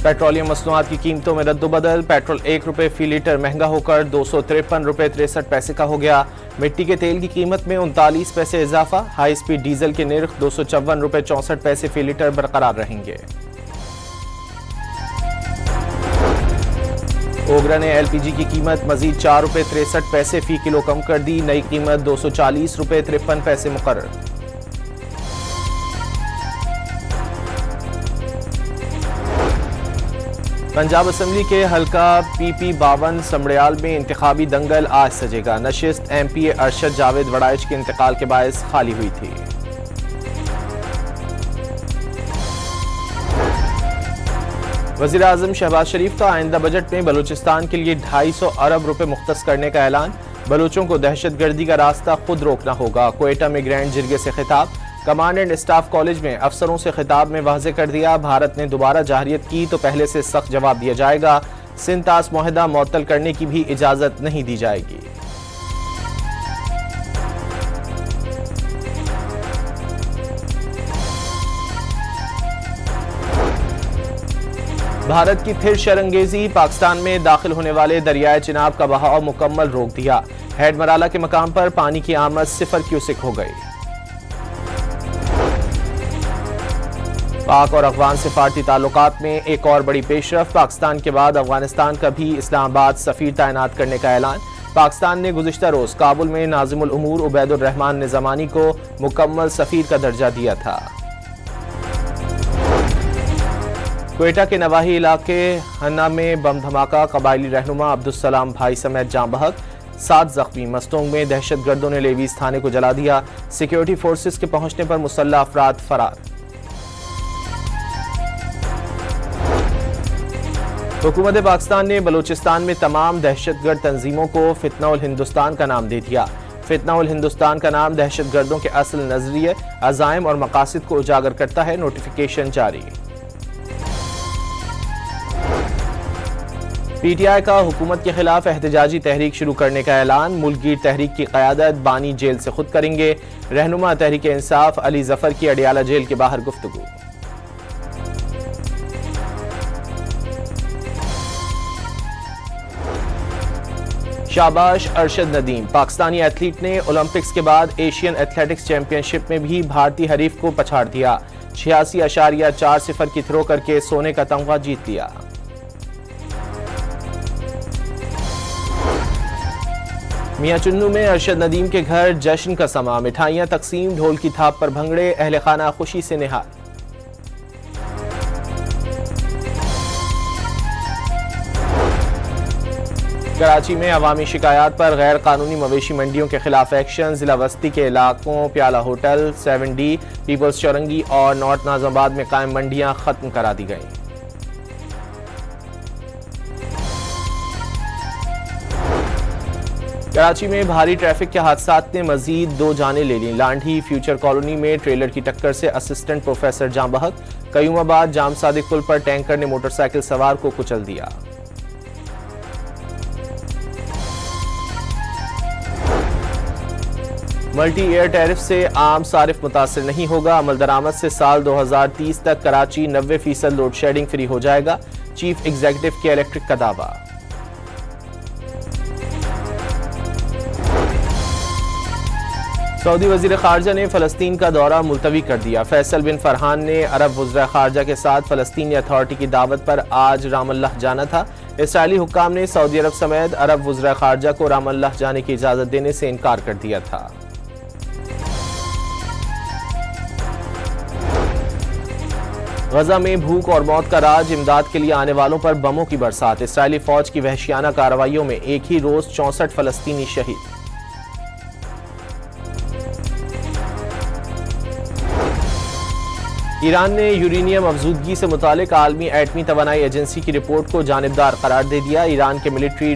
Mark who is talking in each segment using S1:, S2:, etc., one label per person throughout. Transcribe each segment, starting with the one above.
S1: Petroleum मसनूआत की कीमतों में रद्दोबदल। पेट्रोल ₹1 फी लीटर महंगा होकर ₹253.63 का हो गया। मिट्टी के तेल की कीमत में 39 पैसे इजाफा। हाई स्पीड डीजल के निर्ख ₹254.64 फी लीटर बरकरार रहेंगे। ओगरा ने LPG की कीमत मजीद ₹4.63 फी किलो कम कर दी। नई कीमत ₹240.53 मुकर्रर। पंजाब असम्बली के हल्का PP52 समड़ियाल में इंतखाबी दंगल आज सजेगा। नशिस्त MPA अरशद जावेद वड़ाइच के इंतकाल के बायस खाली हुई थी। वज़ीर आज़म शहबाज शरीफ का आइंदा बजट में बलूचिस्तान के लिए 250 अरब रुपए मुख्तस करने का ऐलान। बलूचों को दहशतगर्दी का रास्ता खुद रोकना होगा। कोयटा में ग्रैंड जिरगे से खिताब। कमांड एंड स्टाफ कॉलेज में अफसरों से खिताब में वाज़े कर दिया, भारत ने दोबारा जाहरियत की तो पहले से सख्त जवाब दिया जाएगा। सिंतास मुआहदा मुअत्तल करने की भी इजाजत नहीं दी जाएगी। भारत की फिर शरंगेजी। पाकिस्तान में दाखिल होने वाले दरियाए चिनाब का बहाव मुकम्मल रोक दिया। हेड मराला के मकाम पर पानी की आमद 0 क्यूसिक हो गई। पाक और अफगान सिफारती ताल्लुकात में एक और बड़ी पेशरफ। पाकिस्तान के बाद अफगानिस्तान का भी इस्लामाबाद सफीर तैनात करने का ऐलान। पाकिस्तान ने गुज़िश्ता रोज काबुल में नाज़िमुल उमूर उबैदुर रहमान निज़ामानी को मुकम्मल सफीर का दर्जा दिया था। क्वेटा के नवाही इलाके हन्ना में बम धमाका। कबायली रहनुमा अब्दुस्सलाम भाई समेत जाँ बहक। 7 जख्मी। मस्तोंग में दहशतगर्दों ने लेवीज थाने को जला दिया। सिक्योरिटी फोर्सेस के पहुंचने पर मुसल्लह अफराद फरार। हुकूमत पाकिस्तान ने बलूचिस्तान में तमाम दहशतगर्द तंजीमों को फितना उल हिंदुस्तान का नाम दे दिया। फितना उल हिंदुस्तान का नाम दहशतगर्दों के असल नजरिए, अज़ाइम और मकासद को उजागर करता है। नोटिफिकेशन जारी। PTI का हुकूमत के खिलाफ एहतजाजी तहरीक शुरू करने का ऐलान। मुल्कगीर तहरीक की क़यादत बानी जेल से खुद करेंगे। रहनुमा तहरीक इंसाफ अली जफर की अडियाला जेल के बाहर गुफ्तगू। शाबाश अरशद नदीम। पाकिस्तानी एथलीट ने ओलंपिक्स के बाद एशियन एथलेटिक्स चैंपियनशिप में भी भारतीय हरीफ को पछाड़ दिया। 86.40 की थ्रो करके सोने का तमगा जीत लिया। मियां चुन्नू में अरशद नदीम के घर जश्न का समा। मिठाइयां तकसीम, ढोल की थाप पर भंगड़े। अहले खाना खुशी से निहाल। कराची में अवामी शिकायत पर गैर कानूनी मवेशी मंडियों के खिलाफ एक्शन। जिला वस्ती के इलाकों प्याला होटल, 7D, पीपल्स चौरंगी और नॉर्थ नाज़िमाबाद में कायम मंडियां खत्म करा दी गईं। कराची में भारी ट्रैफिक के हादसात ने मजीद 2 जानें ले लीं। लांढी फ्यूचर कॉलोनी में ट्रेलर की टक्कर से असिस्टेंट प्रोफेसर जाँ बहक। कयूमाबाद जाम सादिक पुल पर टैंकर ने मोटरसाइकिल सवार को कुचल दिया। मल्टी एयर टैरिफ से आम सारिफ मुतासिर नहीं होगा। अमल दरामद से साल 2030 तक कराची 90% लोड शेडिंग फ्री हो जाएगा। चीफ एग्जीक्यूटिव के इलेक्ट्रिक का दावा। सऊदी वजीर खारजा ने फलस्तीन का दौरा मुलतवी कर दिया। फैसल बिन फरहान ने अरब वज़ीर खारजा के साथ फलस्तीनी अथॉरिटी की दावत पर आज रामल्लाह जाना था। इसराइली हुक्काम ने सऊदी अरब समेत अरब वज़ीर खारजा को रामल्लाह जाने की इजाज़त देने से इनकार कर दिया था। गजा में भूख और मौत का राज। इमदाद के लिए आने वालों पर बमों की बरसात। इसराइली फौज की वहशियाना कार्रवाइयों में एक ही रोज 64 फलस्तीनी शहीद। ईरान ने यूरेनियम अफजूदगी से मुतालिक आलमी एटमी तवानाई एजेंसी की रिपोर्ट को जानिबदार करार दे दिया। ईरान के मिलिट्री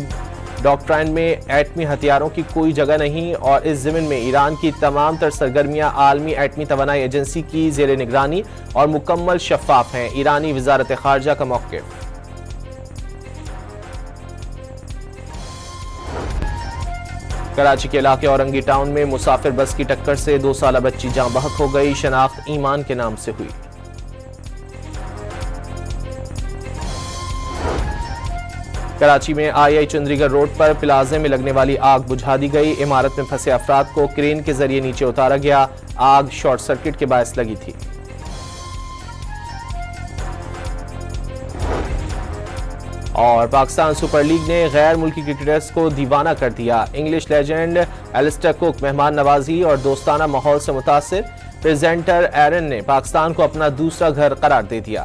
S1: डॉक्ट्राइन में एटमी हथियारों की कोई जगह नहीं और इस ज़मीन में ईरान की तमाम तर सरगर्मियां आलमी एटमी तवानाई एजेंसी की ज़ेर निगरानी और मुकम्मल शफाफ हैं। ईरानी वज़ारत खारजा का मौक़िफ़। कराची के इलाके औरंगी टाउन में मुसाफिर बस की टक्कर से 2 साला बच्ची जाँ बहक हो गई। शनाख्त ईमान के नाम से हुई। कराची में आई चंडीगढ़ रोड पर प्लाजे में लगने वाली आग बुझा दी गई। इमारत में फंसे अफराद को क्रेन के जरिए नीचे उतारा गया। आग शॉर्ट सर्किट के बायस लगी थी। और पाकिस्तान सुपर लीग ने गैर मुल्की क्रिकेटर्स को दीवाना कर दिया। इंग्लिश लेजेंड एलिस्टर कुक मेहमान नवाजी और दोस्ताना माहौल से मुतासिर। प्रेजेंटर एरन ने पाकिस्तान को अपना दूसरा घर करार दे दिया।